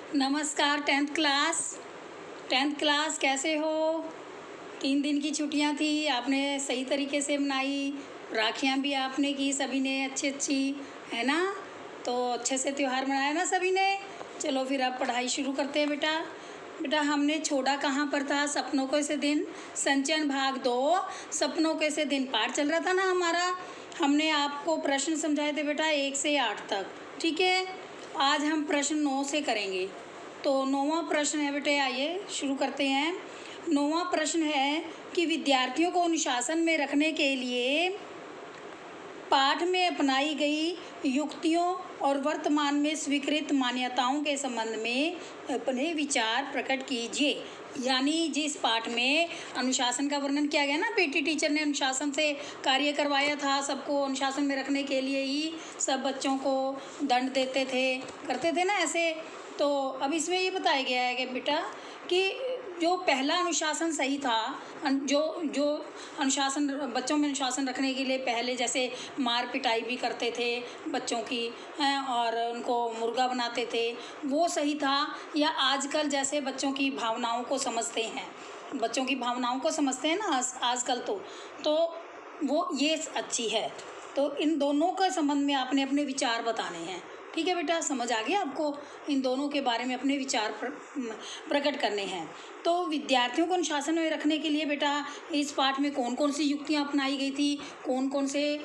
नमस्कार। Tenth class कैसे हो? 3 दिन की छुट्टियां थी, आपने सही तरीके से मनाई, राखियां भी आपने की सभी ने अच्छी अच्छी, है ना? तो अच्छे से त्यौहार मनाया ना सभी ने। चलो फिर अब पढ़ाई शुरू करते हैं बेटा। बेटा हमने छोड़ा कहाँ पर था? सपनों के से दिन, संचयन भाग 2, सपनों के से दिन पाठ चल रहा था ना हमारा। हमने आपको प्रश्न समझाए थे बेटा 1 से 8 तक, ठीक है। आज हम प्रश्न 9 से करेंगे। तो 9वां प्रश्न है बेटे, आइए शुरू करते हैं। 9वां प्रश्न है कि विद्यार्थियों को अनुशासन में रखने के लिए पाठ में अपनाई गई युक्तियों और वर्तमान में स्वीकृत मान्यताओं के संबंध में अपने विचार प्रकट कीजिए। यानी जिस पाठ में अनुशासन का वर्णन किया गया ना, पीटी टीचर ने अनुशासन से कार्य करवाया था, सबको अनुशासन में रखने के लिए ही सब बच्चों को दंड देते थे, करते थे ना ऐसे। तो अब इसमें ये बताया गया है कि बेटा कि जो पहला अनुशासन सही था, जो जो अनुशासन बच्चों में अनुशासन रखने के लिए पहले जैसे मार पिटाई भी करते थे बच्चों की हैं, और उनको मुर्गा बनाते थे, वो सही था? या आजकल जैसे बच्चों की भावनाओं को समझते हैं, बच्चों की भावनाओं को समझते हैं ना आजकल, तो वो ये अच्छी है। तो इन दोनों के संबंध में आपने अपने विचार बताने हैं, ठीक है बेटा? समझ आ गया आपको? इन दोनों के बारे में अपने विचार प्रकट करने हैं। तो विद्यार्थियों को अनुशासन में रखने के लिए बेटा इस पाठ में कौन कौन सी युक्तियाँ अपनाई गई थी, कौन कौन से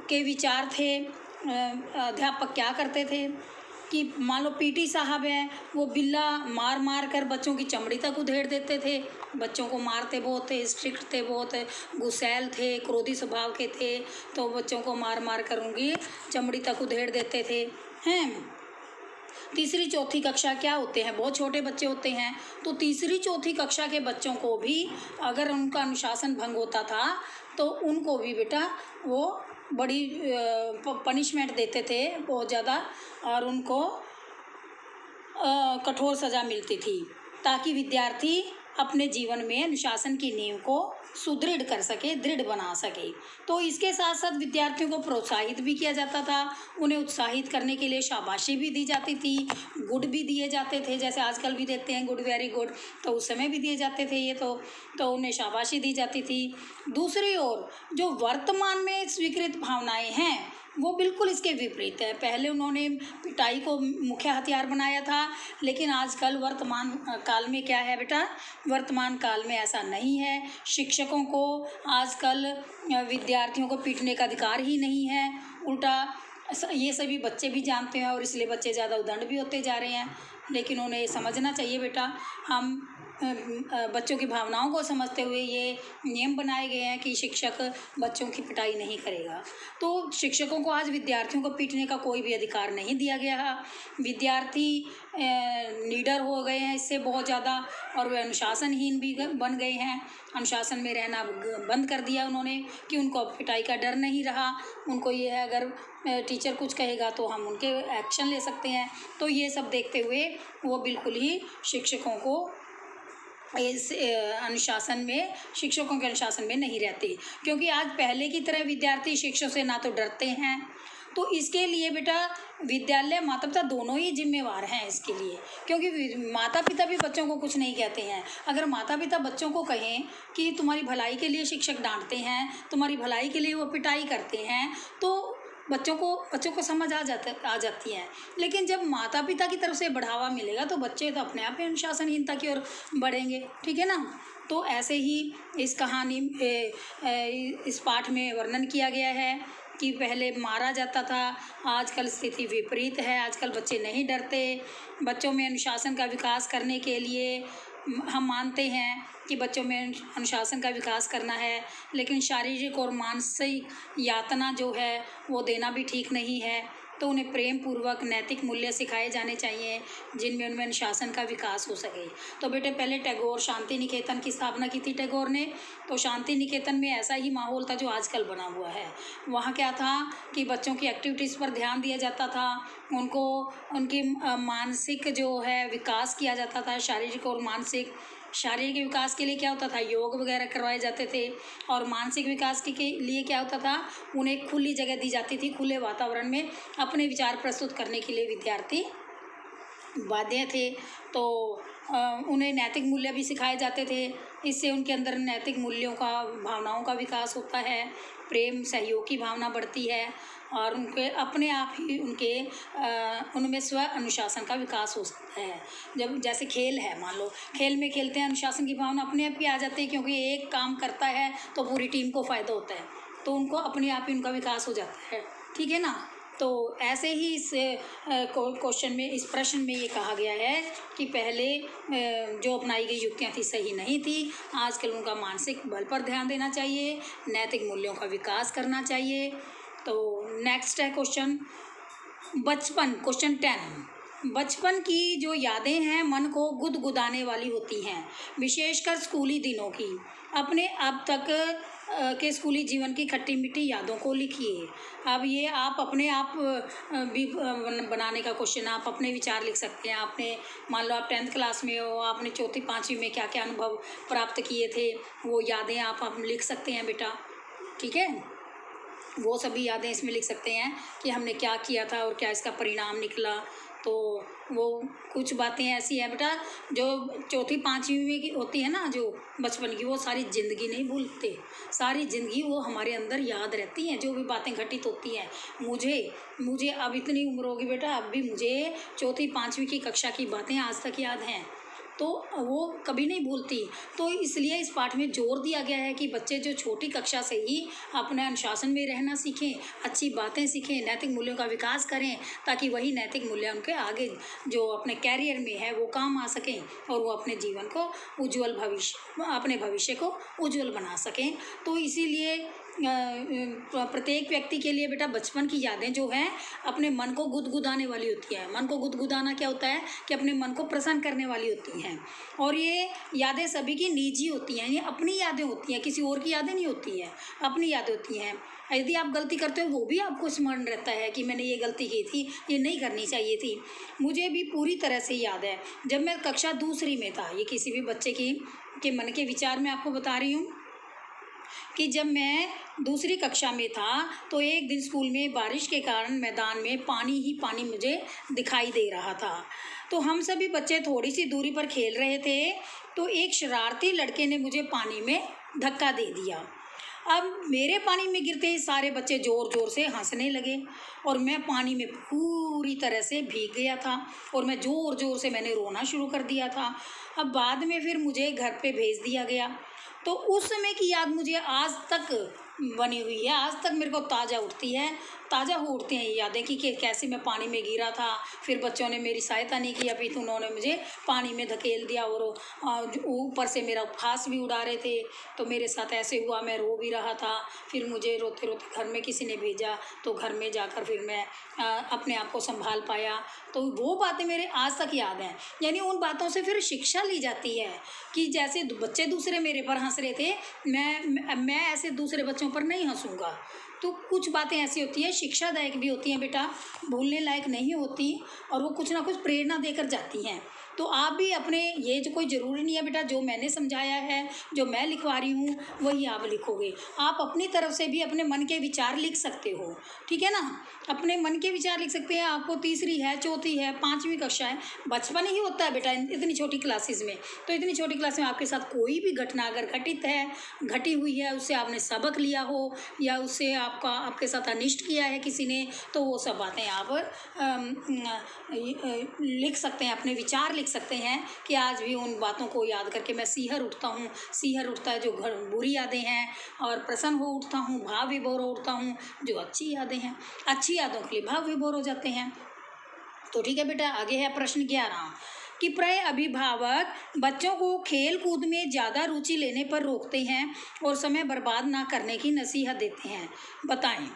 के विचार थे, अध्यापक क्या करते थे कि मान लो पीटी साहब हैं, वो बिल्ला मार मार कर बच्चों की चमड़ी तक उधेड़ देते थे। बच्चों को मारते बहुत थे, स्ट्रिक्ट थे, बहुत गुस्सैल थे, क्रोधी स्वभाव के थे, तो बच्चों को मार मार कर उनकी चमड़ी तक उधेड़ देते थे, हैं। तीसरी चौथी कक्षा क्या होते हैं, बहुत छोटे बच्चे होते हैं, तो तीसरी चौथी कक्षा के बच्चों को भी अगर उनका अनुशासन भंग होता था तो उनको भी बेटा वो बड़ी पनिशमेंट देते थे बहुत ज़्यादा, और उनको कठोर सज़ा मिलती थी, ताकि विद्यार्थी अपने जीवन में अनुशासन की नींव को सुदृढ़ कर सके, दृढ़ बना सके। तो इसके साथ साथ विद्यार्थियों को प्रोत्साहित भी किया जाता था, उन्हें उत्साहित करने के लिए शाबाशी भी दी जाती थी, गुड भी दिए जाते थे, जैसे आजकल भी देते हैं गुड, वेरी गुड, तो उस समय भी दिए जाते थे ये, तो उन्हें शाबाशी दी जाती थी। दूसरी ओर जो वर्तमान में स्वीकृत भावनाएं हैं वो बिल्कुल इसके विपरीत है। पहले उन्होंने पिटाई को मुख्य हथियार बनाया था, लेकिन आजकल वर्तमान काल में क्या है बेटा? वर्तमान काल में ऐसा नहीं है। शिक्षकों को आजकल विद्यार्थियों को पीटने का अधिकार ही नहीं है, उल्टा ये सभी बच्चे भी जानते हैं, और इसलिए बच्चे ज़्यादा उद्दंड भी होते जा रहे हैं। लेकिन उन्हें ये समझना चाहिए बेटा, हम बच्चों की भावनाओं को समझते हुए ये नियम बनाए गए हैं कि शिक्षक बच्चों की पिटाई नहीं करेगा। तो शिक्षकों को आज विद्यार्थियों को पीटने का कोई भी अधिकार नहीं दिया गया है। विद्यार्थी निडर हो गए हैं इससे बहुत ज़्यादा, और वे अनुशासनहीन भी बन गए हैं। अनुशासन में रहना बंद कर दिया उन्होंने कि उनको अब पिटाई का डर नहीं रहा। उनको ये है अगर टीचर कुछ कहेगा तो हम उनके एक्शन ले सकते हैं। तो ये सब देखते हुए वो बिल्कुल ही शिक्षकों को इस शिक्षकों के अनुशासन में नहीं रहते, क्योंकि आज पहले की तरह विद्यार्थी शिक्षक से ना तो डरते हैं। तो इसके लिए बेटा विद्यालय, माता पिता दोनों ही जिम्मेवार हैं इसके लिए, क्योंकि माता पिता भी बच्चों को कुछ नहीं कहते हैं। अगर माता पिता बच्चों को कहें कि तुम्हारी भलाई के लिए शिक्षक डांटते हैं, तुम्हारी भलाई के लिए वो पिटाई करते हैं, तो बच्चों को समझ आ जाती है। लेकिन जब माता पिता की तरफ से बढ़ावा मिलेगा तो बच्चे तो अपने आप ही अनुशासनहीनता की ओर बढ़ेंगे, ठीक है ना? तो ऐसे ही इस कहानी इस पाठ में वर्णन किया गया है कि पहले मारा जाता था, आजकल स्थिति विपरीत है। आजकल बच्चे नहीं डरते। बच्चों में अनुशासन का विकास करने के लिए हम मानते हैं कि बच्चों में अनुशासन का विकास करना है, लेकिन शारीरिक और मानसिक यातना जो है वो देना भी ठीक नहीं है। तो उन्हें प्रेम पूर्वक नैतिक मूल्य सिखाए जाने चाहिए जिनमें उनमें अनुशासन का विकास हो सके। तो बेटे पहले टैगोर शांति निकेतन की स्थापना की थी टैगोर ने। तो शांति निकेतन में ऐसा ही माहौल था जो आजकल बना हुआ है। वहाँ क्या था कि बच्चों की एक्टिविटीज़ पर ध्यान दिया जाता था, उनको उनकी मानसिक जो है विकास किया जाता था, शारीरिक और मानसिक शारीरिक विकास के लिए क्या होता था, योग वगैरह करवाए जाते थे। और मानसिक विकास के लिए क्या होता था, उन्हें खुली जगह दी जाती थी, खुले वातावरण में अपने विचार प्रस्तुत करने के लिए विद्यार्थी बाध्य थे। तो उन्हें नैतिक मूल्य भी सिखाए जाते थे। इससे उनके अंदर नैतिक मूल्यों का, भावनाओं का विकास होता है, प्रेम सहयोग की भावना बढ़ती है और उनके अपने आप ही उनमें स्व अनुशासन का विकास हो सकता है। जब जैसे खेल है, मान लो खेल में खेलते हैं, अनुशासन की भावना अपने आप ही आ जाती है, क्योंकि एक काम करता है तो पूरी टीम को फ़ायदा होता है, तो उनको अपने आप ही उनका विकास हो जाता है। ठीक है ना। तो ऐसे ही इस क्वेश्चन में, इस प्रश्न में ये कहा गया है कि पहले जो अपनाई गई युक्तियाँ थी सही नहीं थी, आजकल उनका मानसिक बल पर ध्यान देना चाहिए, नैतिक मूल्यों का विकास करना चाहिए। तो नेक्स्ट है क्वेश्चन बचपन, क्वेश्चन 10। बचपन की जो यादें हैं मन को गुदगुदाने वाली होती हैं, विशेषकर स्कूली दिनों की। अपने अब तक के स्कूली जीवन की खट्टी मीठी यादों को लिखिए। अब ये आप अपने आप भी बनाने का क्वेश्चन, आप अपने विचार लिख सकते हैं। आपने मान लो आप 10th क्लास में हो, आपने 4th 5वीं में क्या क्या अनुभव प्राप्त किए थे, वो यादें आप लिख सकते हैं बेटा। ठीक है, वो सभी यादें इसमें लिख सकते हैं कि हमने क्या किया था और क्या इसका परिणाम निकला। तो वो कुछ बातें ऐसी हैं बेटा जो 4th 5वीं में की होती है ना, जो बचपन की, वो सारी ज़िंदगी नहीं भूलते, सारी ज़िंदगी वो हमारे अंदर याद रहती हैं, जो भी बातें घटित होती हैं। मुझे अब इतनी उम्र होगी बेटा, अब भी मुझे 4th 5वीं की कक्षा की बातें आज तक याद हैं, तो वो कभी नहीं भूलती। तो इसलिए इस पाठ में जोर दिया गया है कि बच्चे जो छोटी कक्षा से ही अपने अनुशासन में रहना सीखें, अच्छी बातें सीखें, नैतिक मूल्यों का विकास करें, ताकि वही नैतिक मूल्य उनके आगे जो अपने कैरियर में है वो काम आ सकें और वो अपने जीवन को अपने भविष्य को उज्जवल बना सकें। तो इसीलिए प्रत्येक व्यक्ति के लिए बेटा बचपन की यादें जो हैं अपने मन को गुदगुदाने वाली होती है। मन को गुदगुदाना क्या होता है कि अपने मन को प्रसन्न करने वाली होती हैं, और ये यादें सभी की निजी होती हैं, ये अपनी यादें होती हैं, किसी और की यादें नहीं होती हैं, अपनी यादें होती हैं। यदि आप गलती करते हो वो भी आपको स्मरण रहता है कि मैंने ये गलती की थी, ये नहीं करनी चाहिए थी। मुझे भी पूरी तरह से याद है जब मैं कक्षा 2री में था, ये किसी भी बच्चे के मन के विचार में आपको बता रही हूँ कि जब मैं 2री कक्षा में था तो एक दिन स्कूल में बारिश के कारण मैदान में पानी ही पानी मुझे दिखाई दे रहा था। तो हम सभी बच्चे थोड़ी सी दूरी पर खेल रहे थे, तो एक शरारती लड़के ने मुझे पानी में धक्का दे दिया। अब मेरे पानी में गिरते ही सारे बच्चे ज़ोर ज़ोर से हंसने लगे और मैं पानी में पूरी तरह से भीग गया था और मैं ज़ोर ज़ोर से मैंने रोना शुरू कर दिया था। अब बाद में फिर मुझे घर पे भेज दिया गया। तो उस समय की याद मुझे आज तक बनी हुई है, आज तक मेरे को ताज़ा हो उठती हैं ये यादें कि कैसे मैं पानी में गिरा था, फिर बच्चों ने मेरी सहायता नहीं की, अभी तो उन्होंने मुझे पानी में धकेल दिया और ऊपर से मेरा उपहास भी उड़ा रहे थे। तो मेरे साथ ऐसे हुआ, मैं रो भी रहा था, फिर मुझे रोते रोते घर में किसी ने भेजा, तो घर में जाकर फिर मैं अपने आप को संभाल पाया। तो वो बातें मेरे आज तक याद हैं। यानी उन बातों से फिर शिक्षा ली जाती है कि जैसे बच्चे दूसरे मेरे पर हंस रहे थे, मैं ऐसे दूसरे बच्चों पर नहीं हंसूंगा। तो कुछ बातें ऐसी होती हैं, शिक्षादायक भी होती हैं बेटा, भूलने लायक नहीं होती, और वो कुछ ना कुछ प्रेरणा देकर जाती हैं। तो आप भी अपने, ये जो कोई ज़रूरी नहीं है बेटा जो मैंने समझाया है, जो मैं लिखवा रही हूँ वही आप लिखोगे। आप अपनी तरफ से भी अपने मन के विचार लिख सकते हो, ठीक है ना। अपने मन के विचार लिख सकते हैं। आपको 3री है, 4थी है, 5वीं कक्षा है, बचपन ही होता है बेटा इतनी छोटी क्लासेस में। तो इतनी छोटी क्लास में आपके साथ कोई भी घटना अगर घटी हुई है, उससे आपने सबक लिया हो या उससे आपके साथ अनिष्ट किया है किसी ने, तो वो सब बातें आप लिख सकते हैं, अपने विचार लिख सकते हैं कि आज भी उन बातों को याद करके मैं सीहर उठता हूँ। सीहर उठता है जो बुरी यादें हैं, और प्रसन्न हो उठता हूँ, भाव विभोर हो उठता हूँ जो अच्छी यादें हैं। अच्छी यादों के लिए भाव विभोर हो जाते हैं। तो ठीक है बेटा, आगे है प्रश्न 11 कि प्राय अभिभावक बच्चों को खेल कूद में ज़्यादा रुचि लेने पर रोकते हैं और समय बर्बाद ना करने की नसीहत देते हैं, बताएं।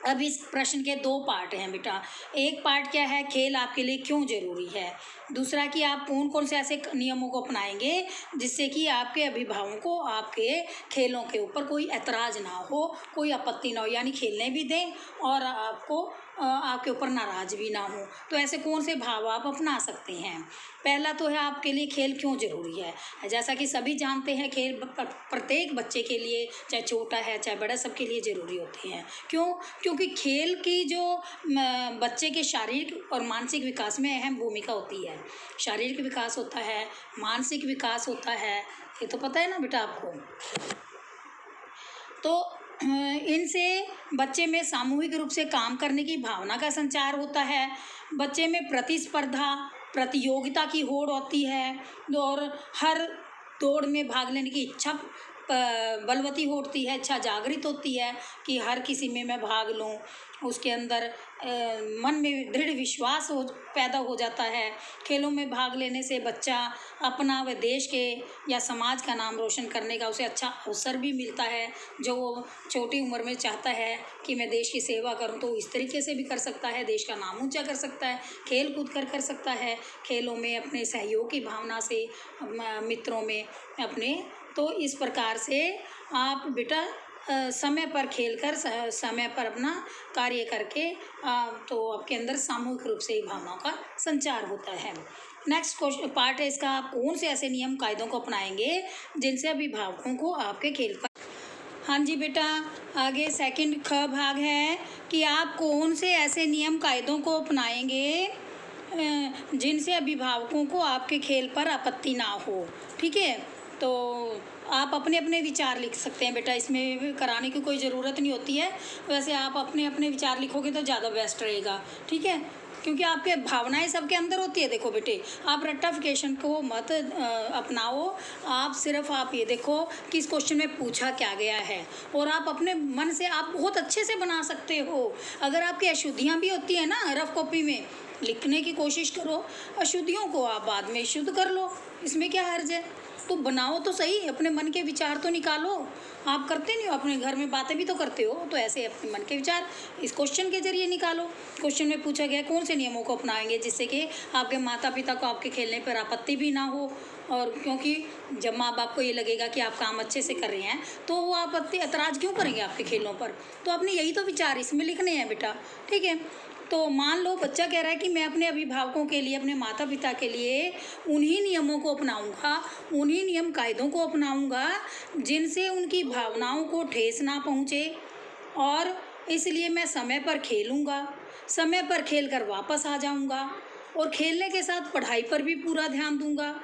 अब इस प्रश्न के 2 पार्ट हैं बेटा। एक पार्ट क्या है, खेल आपके लिए क्यों ज़रूरी है। दूसरा कि आप कौन कौन से ऐसे नियमों को अपनाएंगे जिससे कि आपके अभिभावकों को आपके खेलों के ऊपर कोई ऐतराज़ ना हो, कोई आपत्ति ना हो, यानी खेलने भी दें और आपको आपके ऊपर नाराज़ भी ना हो। तो ऐसे कौन से भाव आप अपना सकते हैं। पहला तो है आपके लिए खेल क्यों ज़रूरी है। जैसा कि सभी जानते हैं खेल प्रत्येक बच्चे के लिए, चाहे छोटा है चाहे बड़ा, सबके लिए ज़रूरी होते हैं। क्यों? क्योंकि खेल की जो बच्चे के शारीरिक और मानसिक विकास में अहम भूमिका होती है। शारीरिक विकास होता है, मानसिक विकास होता है, ये तो पता है ना बेटा आपको। तो इनसे बच्चे में सामूहिक रूप से काम करने की भावना का संचार होता है। बच्चे में प्रतिस्पर्धा, प्रतियोगिता की होड़ होती है और हर दौड़ में भाग लेने की इच्छा बलवती होती है, इच्छा जागृत होती है कि हर किसी में मैं भाग लूं। उसके अंदर मन में दृढ़ विश्वास पैदा हो जाता है। खेलों में भाग लेने से बच्चा अपना व देश के या समाज का नाम रोशन करने का उसे अच्छा अवसर भी मिलता है। जो वो छोटी उम्र में चाहता है कि मैं देश की सेवा करूं, तो इस तरीके से भी कर सकता है, देश का नाम ऊंचा कर सकता है, खेल कूद कर सकता है। खेलों में अपने सहयोग की भावना से मित्रों में अपने, तो इस प्रकार से आप बेटा समय पर खेलकर समय पर अपना कार्य करके तो आपके अंदर सामूहिक रूप से भावनाओं का संचार होता है। नेक्स्ट क्वेश्चन पार्ट है इसका, आप कौन से ऐसे नियम कायदों को अपनाएंगे जिनसे अभिभावकों को आपके खेल पर। हाँ जी बेटा, आगे सेकंड ख भाग है कि आप कौन से ऐसे नियम कायदों को अपनाएंगे जिनसे अभिभावकों को आपके खेल पर आपत्ति ना हो। ठीक है, तो आप अपने अपने विचार लिख सकते हैं बेटा, इसमें कराने की कोई ज़रूरत नहीं होती है। वैसे आप अपने अपने विचार लिखोगे तो ज़्यादा बेस्ट रहेगा। ठीक है, क्योंकि आपके भावनाएं सबके अंदर होती है। देखो बेटे, आप रट्टाफिकेशन को मत अपनाओ। आप सिर्फ आप ये देखो कि इस क्वेश्चन में पूछा क्या गया है, और आप अपने मन से आप बहुत अच्छे से बना सकते हो। अगर आपकी अशुद्धियाँ भी होती है ना, रफ कॉपी में लिखने की कोशिश करो, अशुद्धियों को आप बाद में शुद्ध कर लो, इसमें क्या हर्ज है। तो बनाओ तो सही, अपने मन के विचार तो निकालो। आप करते नहीं हो, अपने घर में बातें भी तो करते हो, तो ऐसे अपने मन के विचार इस क्वेश्चन के जरिए निकालो। क्वेश्चन में पूछा गया कौन से नियमों को अपनाएंगे जिससे कि आपके माता पिता को आपके खेलने पर आपत्ति भी ना हो। और क्योंकि जब माँ बाप को ये लगेगा कि आप काम अच्छे से कर रहे हैं, तो वो आपत्ति ऐतराज़ क्यों करेंगे आपके खेलों पर। तो आपने यही तो विचार इसमें लिखने हैं बेटा। ठीक है, तो मान लो बच्चा कह रहा है कि मैं अपने अभिभावकों के लिए, अपने माता पिता के लिए उन्हीं नियमों को अपनाऊंगा, उन्हीं नियम कायदों को अपनाऊंगा जिनसे उनकी भावनाओं को ठेस ना पहुँचे, और इसलिए मैं समय पर खेलूँगा, समय पर खेल कर वापस आ जाऊँगा, और खेलने के साथ पढ़ाई पर भी पूरा ध्यान दूँगा,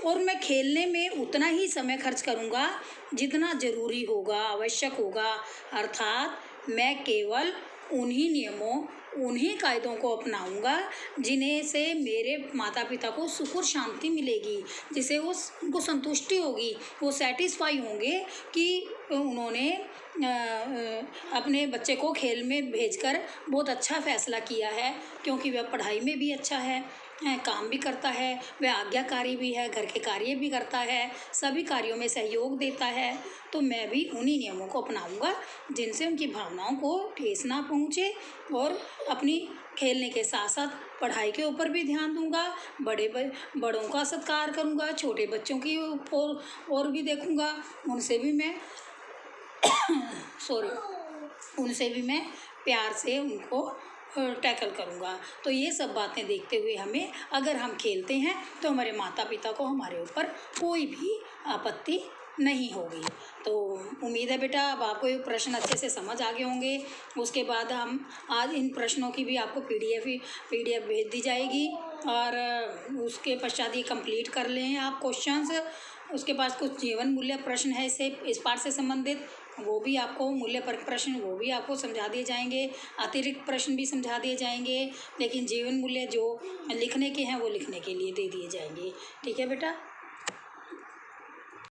और मैं खेलने में उतना ही समय खर्च करूँगा जितना ज़रूरी होगा, आवश्यक होगा। अर्थात मैं केवल उन्हीं नियमों, उन्हीं कायदों को अपनाऊंगा जिन्हें से मेरे माता पिता को सुख और शांति मिलेगी, जिसे उनको संतुष्टि होगी, वो सेटिस्फाई होंगे कि उन्होंने अपने बच्चे को खेल में भेजकर बहुत अच्छा फैसला किया है, क्योंकि वह पढ़ाई में भी अच्छा है, काम भी करता है, वह आज्ञाकारी भी है, घर के कार्य भी करता है, सभी कार्यों में सहयोग देता है। तो मैं भी उन्हीं नियमों को अपनाऊंगा जिनसे उनकी भावनाओं को ठेस ना पहुँचे, और अपनी खेलने के साथ साथ पढ़ाई के ऊपर भी ध्यान दूंगा, बड़ों का सत्कार करूंगा, छोटे बच्चों की और भी देखूंगा, उनसे भी मैं उनसे भी मैं प्यार से उनको टैकल करूँगा। तो ये सब बातें देखते हुए हमें, अगर हम खेलते हैं तो हमारे माता पिता को हमारे ऊपर कोई भी आपत्ति नहीं होगी। तो उम्मीद है बेटा अब आपको ये प्रश्न अच्छे से समझ आ गए होंगे। उसके बाद हम आज इन प्रश्नों की भी आपको पीडीएफ भेज दी जाएगी, और उसके पश्चात ये कंप्लीट कर लें आप क्वेश्चंस। उसके पास कुछ जीवन मूल्य प्रश्न है इस पाठ से संबंधित, वो भी आपको मूल्य पर प्रश्न वो भी आपको समझा दिए जाएंगे, अतिरिक्त प्रश्न भी समझा दिए जाएंगे, लेकिन जीवन मूल्य जो लिखने के हैं वो लिखने के लिए दे दिए जाएंगे। ठीक है बेटा।